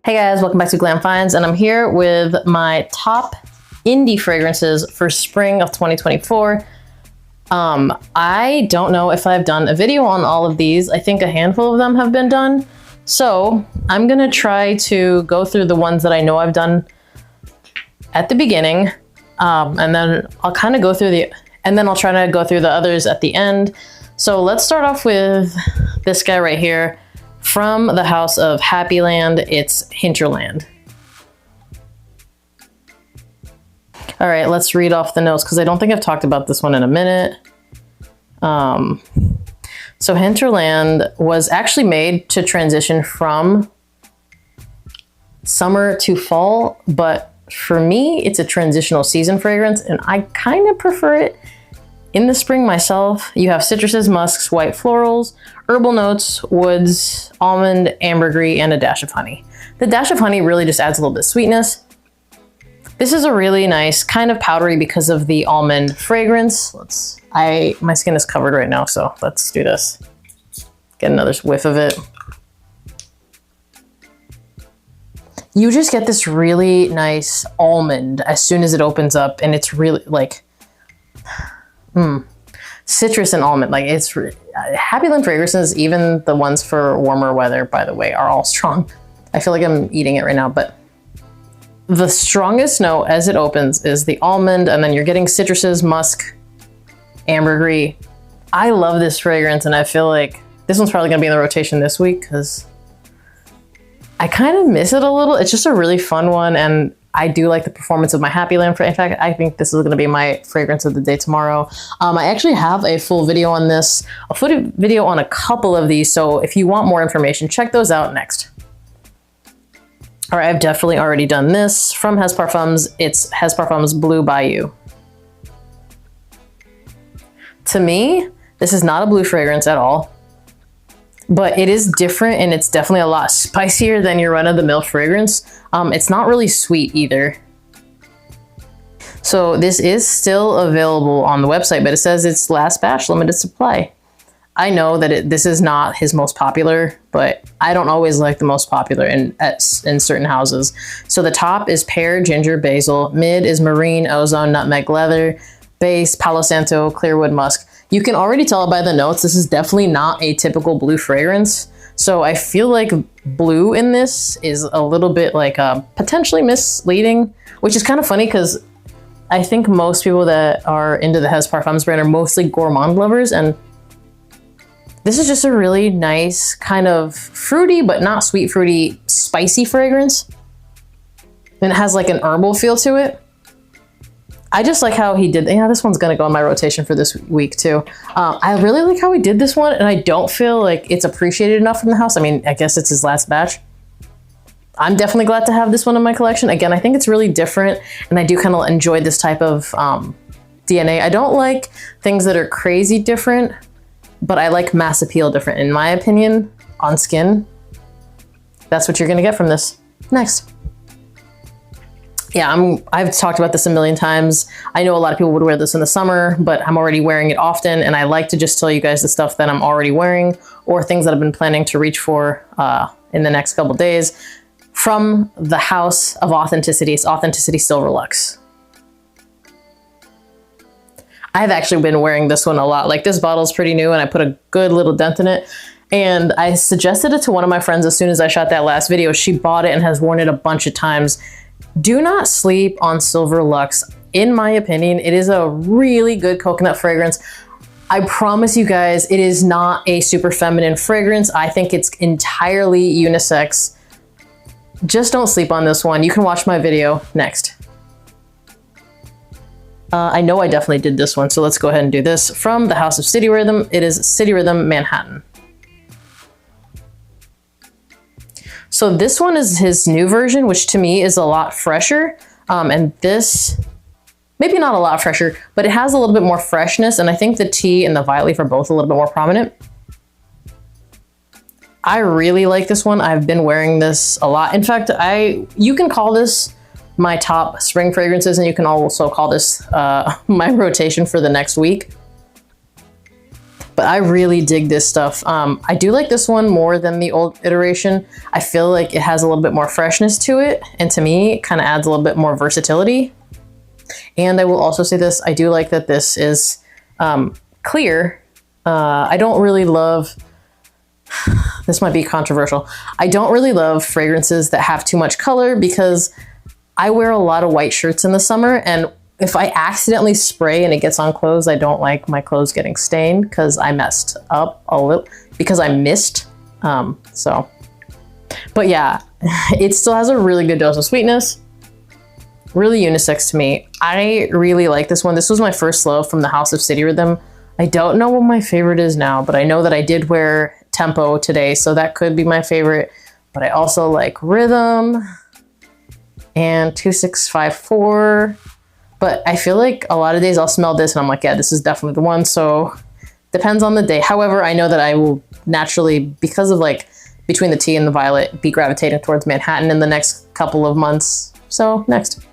Hey guys, welcome back to Glam Finds, and I'm here with my top indie fragrances for spring of 2024. I don't know if I've done a video on all of these. I think a handful of them have been done. So I'm gonna try to go through the ones that I know I've done at the beginning, and then I'll kind of go through I'll try to go through the others at the end. So let's start off with this guy right here. From the house of Happyland, it's Hinterland. All right, let's read off the notes because I don't think I've talked about this one in a minute. So Hinterland was actually made to transition from summer to fall, but for me, it's a transitional season fragrance, and I kind of prefer it in the spring myself. You have citruses, musks, white florals, herbal notes, woods, almond, ambergris, and a dash of honey. The dash of honey really just adds a little bit of sweetness. This is a really nice, kind of powdery because of the almond fragrance. My skin is covered right now, so let's do this. Get another whiff of it. You just get this really nice almond as soon as it opens up, and it's really like, citrus and almond. Like, it's Happyland fragrances, even the ones for warmer weather, by the way, are all strong. I feel like I'm eating it right now, but the strongest note as it opens is the almond, and then you're getting citruses, musk, ambergris. I love this fragrance, and I feel like this one's probably gonna be in the rotation this week because I kind of miss it a little. It's just a really fun one, and I do like the performance of my Happyland. In fact, I think this is going to be my fragrance of the day tomorrow. I actually have a full video on this, a full video on a couple of these. So if you want more information, check those out next. All right, I've definitely already done this. From Hez Parfums, it's Hez Parfums Blue Bayou. To me, this is not a blue fragrance at all, but it is different, and it's definitely a lot spicier than your run-of-the-mill fragrance. It's not really sweet either. So this is still available on the website, but it says it's last batch, limited supply. I know that this is not his most popular, but I don't always like the most popular in certain houses. So the top is pear, ginger, basil. Mid is marine, ozone, nutmeg, leather. Base, Palo Santo, clearwood, musk. You can already tell by the notes, this is definitely not a typical blue fragrance. So I feel like blue in this is a little bit like potentially misleading, which is kind of funny because I think most people that are into the Hez Parfums brand are mostly gourmand lovers, and this is just a really nice kind of fruity, but not sweet fruity, spicy fragrance. And it has like an herbal feel to it. I just like how he did, this one's gonna go in my rotation for this week too. I really like how he did this one, and I don't feel like it's appreciated enough from the house. I mean, I guess it's his last batch. I'm definitely glad to have this one in my collection. Again, I think it's really different, and I do kind of enjoy this type of DNA. I don't like things that are crazy different, but I like mass appeal different, in my opinion, on skin. That's what you're gonna get from this. Next. Yeah, I've talked about this a million times. I know a lot of people would wear this in the summer, but I'm already wearing it often, and I like to just tell you guys the stuff that I'm already wearing or things that I've been planning to reach for in the next couple days. From the house of Authenticity, it's Authenticity Silver Luxe. I've actually been wearing this one a lot. Like, this bottle is pretty new, and I put a good little dent in it. And I suggested it to one of my friends as soon as I shot that last video. She bought it and has worn it a bunch of times. Do not sleep on Silver Luxe. In my opinion, it is a really good coconut fragrance. I promise you guys, it is not a super feminine fragrance. I think it's entirely unisex. Just don't sleep on this one. You can watch my video next. I know I definitely did this one, so let's go ahead and do this. From the House of City Rhythm, it is City Rhythm Manhattan. So this one is his new version, which to me is a lot fresher. And this, maybe not a lot fresher, but it has a little bit more freshness. And I think the tea and the violet leaf are both a little bit more prominent. I really like this one. I've been wearing this a lot. In fact, you can call this my top spring fragrances, and you can also call this my rotation for the next week. but I really dig this stuff. I do like this one more than the old iteration. I feel like it has a little bit more freshness to it, and to me, it kind of adds a little bit more versatility. And I will also say this, I do like that this is clear. I don't really love, this might be controversial, I don't really love fragrances that have too much color because I wear a lot of white shirts in the summer, and if I accidentally spray and it gets on clothes, I don't like my clothes getting stained because I messed up a little, because I missed. But yeah, it still has a really good dose of sweetness. Really unisex to me. I really like this one. This was my first love from the House of City Rhythm. I don't know what my favorite is now, but I know that I did wear Tempo today, so that could be my favorite. But I also like Rhythm and 2654. But I feel like a lot of days I'll smell this and I'm like, yeah, this is definitely the one. So depends on the day. However, I know that I will naturally, because of like between the tea and the violet, be gravitating towards Manhattan in the next couple of months. So next.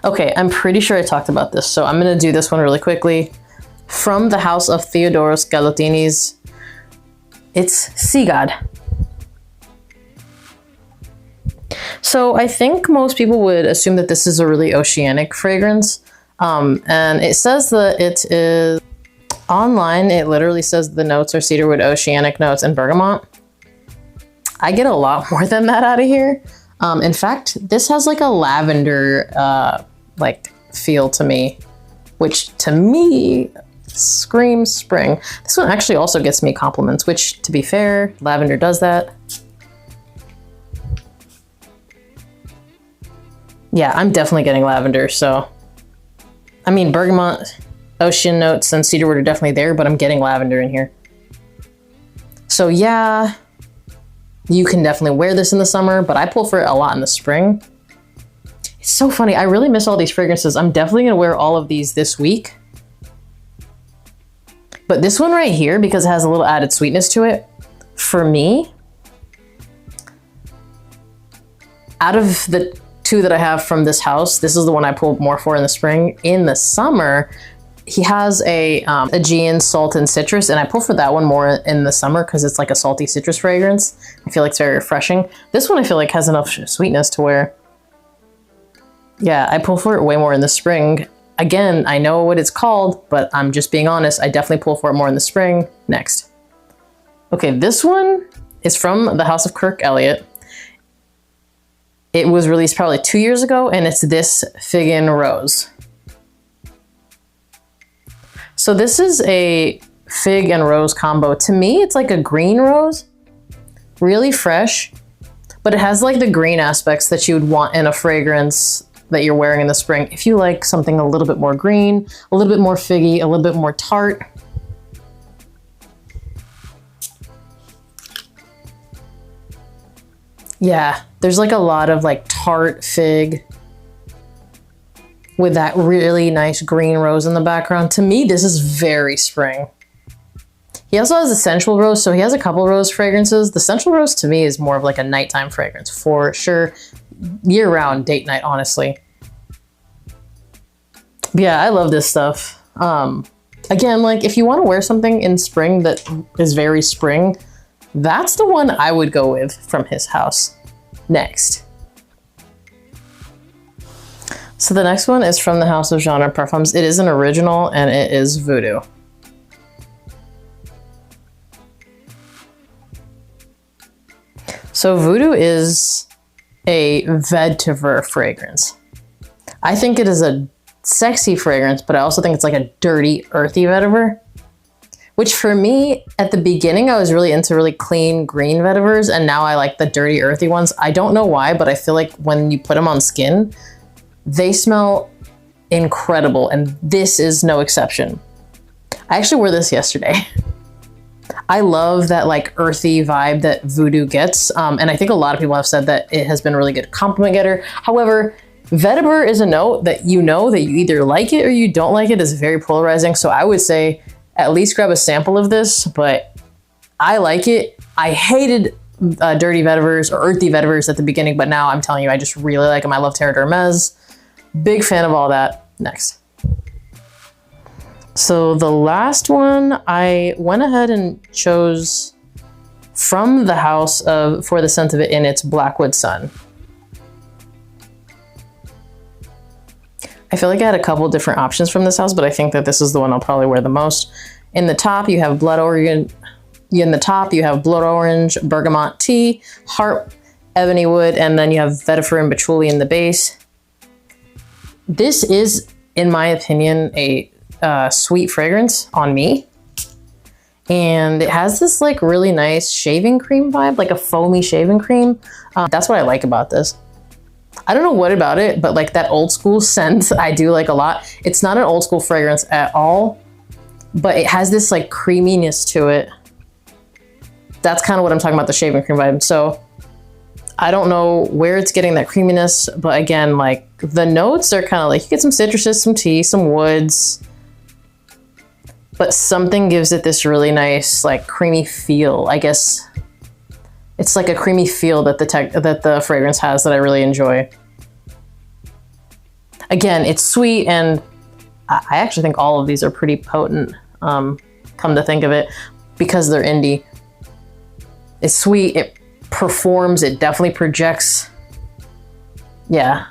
Okay, I'm pretty sure I talked about this, so I'm gonna do this one really quickly. From the House of Theodoros Galatinis, it's Sea God. So I think most people would assume that this is a really oceanic fragrance. And it says that it is, online, it literally says the notes are cedarwood, oceanic notes, and bergamot. I get a lot more than that out of here. In fact, this has like a lavender like feel to me, which to me screams spring. This one actually also gets me compliments, which to be fair, lavender does that. Yeah, I'm definitely getting lavender, so. I mean, bergamot, ocean notes, and cedarwood are definitely there, but I'm getting lavender in here. So yeah, you can definitely wear this in the summer, but I pull for it a lot in the spring. It's so funny, I really miss all these fragrances. I'm definitely gonna wear all of these this week. But this one right here, because it has a little added sweetness to it, for me, out of the two that I have from this house, this is the one I pull more for in the spring. In the summer, he has a Aegean salt and citrus, and I pull for that one more in the summer because it's like a salty citrus fragrance. I feel like it's very refreshing. This one I feel like has enough sweetness to where, yeah, I pull for it way more in the spring. Again, I know what it's called, but I'm just being honest. I definitely pull for it more in the spring. Next. Okay, this one is from the House of Kirk Elliott. It was released probably 2 years ago, and it's this Fig and Rose. So this is a fig and rose combo. To me, it's like a green rose, really fresh, but it has like the green aspects that you would want in a fragrance that you're wearing in the spring. If you like something a little bit more green, a little bit more figgy, a little bit more tart. Yeah, there's like a lot of like tart fig with that really nice green rose in the background. To me, this is very spring. He also has essential rose, so he has a couple rose fragrances. The essential rose to me is more of like a nighttime fragrance for sure. Year round date night, honestly. But yeah, I love this stuff. Again, like if you want to wear something in spring that is very spring, that's the one I would go with from his house. Next. So the next one is from the House of Genre Parfums. It is an original and it is Voodoo. So Voodoo is a vetiver fragrance. I think it is a sexy fragrance, but I also think it's like a dirty, earthy vetiver. Which for me, at the beginning, I was really into really clean green vetivers, and now I like the dirty, earthy ones. I don't know why, but I feel like when you put them on skin, they smell incredible, and this is no exception. I actually wore this yesterday. I love that like earthy vibe that Voodoo gets, and I think a lot of people have said that it has been a really good compliment getter. However, vetiver is a note that you know that you either like it or you don't like it. It's very polarizing, so I would say at least grab a sample of this, but I like it. I hated dirty vetivers or earthy vetivers at the beginning, but now I'm telling you, I just really like them. I love Terre d'Hermes. Big fan of all that. Next. So the last one, I went ahead and chose from the house of For the Scent of It, and it's Blackwood Sun. I feel like I had a couple different options from this house, but I think that this is the one I'll probably wear the most. In the top, you have blood orange. In the top, you have blood orange, bergamot tea, heart, ebony wood, and then you have vetiver and patchouli in the base. This is, in my opinion, a sweet fragrance on me. And it has this like really nice shaving cream vibe, like a foamy shaving cream. That's what I like about this. I don't know what about it, but like that old school scent I do like a lot. It's not an old school fragrance at all, but it has this like creaminess to it. That's kind of what I'm talking about, the shaving cream vibe. So I don't know where it's getting that creaminess, but again, like the notes are kind of like, you get some citruses, some tea, some woods, but something gives it this really nice, like creamy feel. I guess it's like a creamy feel that the fragrance has that I really enjoy. Again, it's sweet, and I actually think all of these are pretty potent, come to think of it, because they're indie. It's sweet, it performs, it definitely projects. Yeah.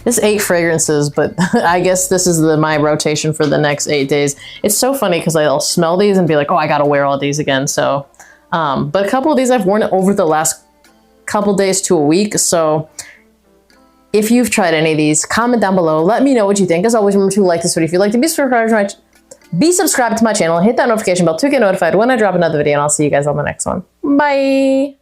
It's 8 fragrances, but I guess this is my rotation for the next 8 days. It's so funny because I'll smell these and be like, oh, I gotta wear all these again. So, but a couple of these I've worn over the last couple days to a week. So if you've tried any of these, comment down below. Let me know what you think. As always, remember to like this video. If you'd like to be subscribed to my channel, hit that notification bell to get notified when I drop another video, and I'll see you guys on the next one. Bye.